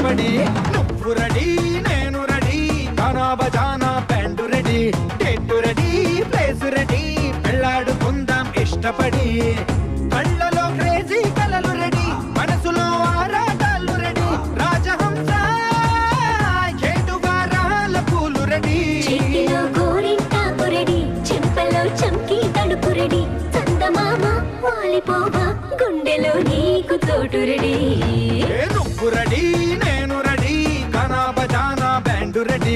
ఇష్టపడి నువ్వు రెడీ నేను రెడీ గానా బజానా band ready date ready place ready పెళ్ళాడుకుందాం ఇష్టపడి కళ్ళలో క్రేజీ కలలు రెడీ మనసులో ఆరాటాలు రెడీ రాజహంస ఏడువారాల పూలు రెడీ చేతిలో గోరింటాకు రెడీ చెంపలో చంకీ తడుపు రెడీ చందమామ వాలిపోవా గుండెలో నీకు చోటు రెడీ నువ్వు రెడీ నేను రెడీ గానా బజానా బ్యాండ్ రెడీ